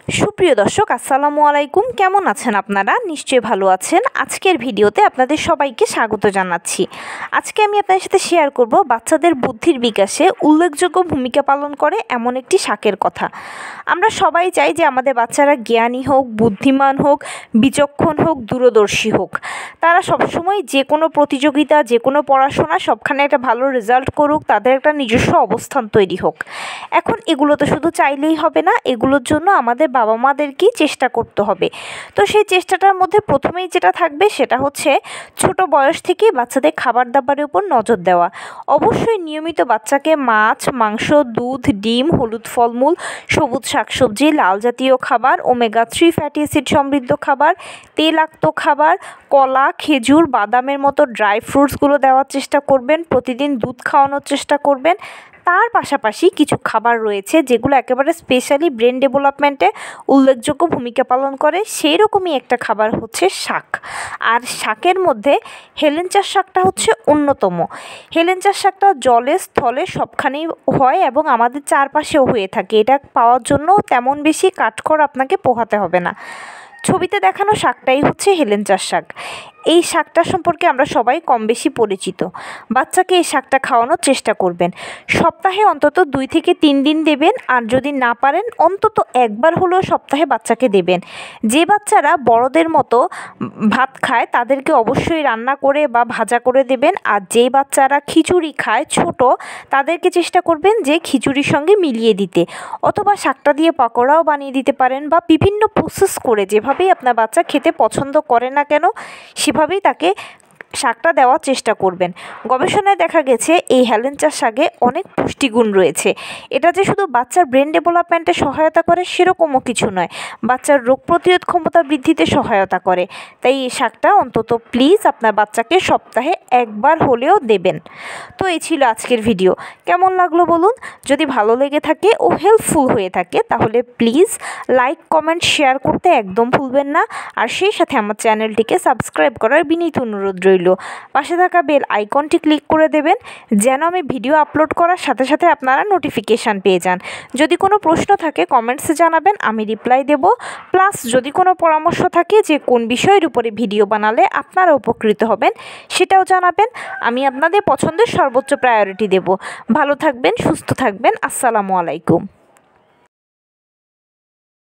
সুপ্রিয় দর্শক আসসালামু আলাইকুম, কেমন আছেন আপনারা? নিশ্চয়ই ভালো আছেন। আজকের ভিডিওতে আপনাদের সবাইকে স্বাগত জানাচ্ছি। আজকে আমি আপনাদের সাথে শেয়ার করব বাচ্চাদের বুদ্ধির বিকাশে উল্লেখযোগ্য ভূমিকা পালন করে এমন একটি শাকের কথা। আমরা সবাই চাই যে আমাদের বাচ্চারা জ্ঞানী হোক, বুদ্ধিমান হোক, বিচক্ষণ হোক, দূরদর্শী হোক। তারা সবসময় যে কোনো প্রতিযোগিতা, যে কোনো পড়াশোনা সবখানে একটা ভালো রেজাল্ট করুক, তাদের একটা নিজস্ব অবস্থান তৈরি হোক। এখন এগুলো তো শুধু চাইলেই হবে না, এগুলোর জন্য আমাদের বাবা মাদেরকেই চেষ্টা করতে হবে। তো সেই চেষ্টাটার মধ্যে প্রথমেই যেটা থাকবে সেটা হচ্ছে ছোট বয়স থেকে বাচ্চাদের খাবার দাবারের উপর নজর দেওয়া। অবশ্যই নিয়মিত বাচ্চাকে মাছ, মাংস, দুধ, ডিম, হলুদ ফলমূল, সবুজ শাকসবজি, লাল জাতীয় খাবার, ওমেগা 3 ফ্যাটি অ্যাসিড সমৃদ্ধ খাবার, তেলাক্ত খাবার, কলা, খেজুর, বাদামের মতো ড্রাই ফ্রুটসগুলো দেওয়ার চেষ্টা করবেন। প্রতিদিন দুধ খাওয়ানোর চেষ্টা করবেন। তার পাশাপাশি কিছু খাবার রয়েছে যেগুলো একেবারে স্পেশালি ব্রেন ডেভেলপমেন্টে উল্লেখযোগ্য ভূমিকা পালন করে। সেই রকমই একটা খাবার হচ্ছে শাক। আর শাকের মধ্যে হেলেঞ্চার শাকটা হচ্ছে অন্যতম। হেলেঞ্চার শাকটা জলে স্থলে সবখানেই হয় এবং আমাদের চারপাশেও হয়ে থাকে। এটা পাওয়ার জন্য তেমন বেশি কাঠখড় আপনাকে পোহাতে হবে না। ছবিতে দেখানো শাকটাই হচ্ছে হেলেঞ্চার শাক। এই শাকটা সম্পর্কে আমরা সবাই কম বেশি পরিচিত। বাচ্চাকে এই শাকটা খাওয়ানোর চেষ্টা করবেন। সপ্তাহে অন্তত 2 থেকে 3 দিন দেবেন, আর যদি না পারেন অন্তত একবার হলেও সপ্তাহে বাচ্চাকে দেবেন। যে বাচ্চারা বড়দের মতো ভাত খায় তাদেরকে অবশ্যই রান্না করে বা ভাজা করে দেবেন। আর যেই বাচ্চারা খিচুড়ি খায় ছোট, তাদেরকে চেষ্টা করবেন যে খিচুড়ির সঙ্গে মিলিয়ে দিতে, অথবা শাকটা দিয়ে পকোড়াও বানিয়ে দিতে পারেন, বা বিভিন্ন প্রসেস করে যেভাবেই আপনার বাচ্চা খেতে পছন্দ করে না কেন সেভাবেই তাকে শাকটা দেওয়ার চেষ্টা করবেন। গবেষণায় দেখা গেছে এই হেলেঞ্চার শাকে অনেক পুষ্টিগুণ রয়েছে। এটা যে শুধু বাচ্চার ব্রেন ডেভেলপমেন্টে সহায়তা করে সেরকমও কিছু নয়, বাচ্চার রোগ প্রতিরোধ ক্ষমতা বৃদ্ধিতে সহায়তা করে। তাই এই শাকটা অন্তত প্লিজ আপনার বাচ্চাকে সপ্তাহে একবার হলেও দেবেন। তো এই ছিল আজকের ভিডিও। কেমন লাগলো বলুন? যদি ভালো লেগে থাকে ও হেল্পফুল হয়ে থাকে তাহলে প্লিজ লাইক, কমেন্ট, শেয়ার করতে একদম ভুলবেন না। আর সেই সাথে আমার চ্যানেলটিকে সাবস্ক্রাইব করার বিনীত অনুরোধ রইল। পাশে থাকা বেল আইকনটি ক্লিক করে দেবেন যেন আমি ভিডিও আপলোড করার সাথে সাথে আপনারা নোটিফিকেশান পেয়ে যান। যদি কোনো প্রশ্ন থাকে কমেন্টসে জানাবেন, আমি রিপ্লাই দেব। প্লাস যদি কোনো পরামর্শ থাকে যে কোন বিষয়ের উপরে ভিডিও বানালে আপনারা উপকৃত হবেন সেটাও জানাবেন। আমি আপনাদের পছন্দের সর্বোচ্চ প্রায়োরিটি দেব। ভালো থাকবেন, সুস্থ থাকবেন। আসসালামু আলাইকুম।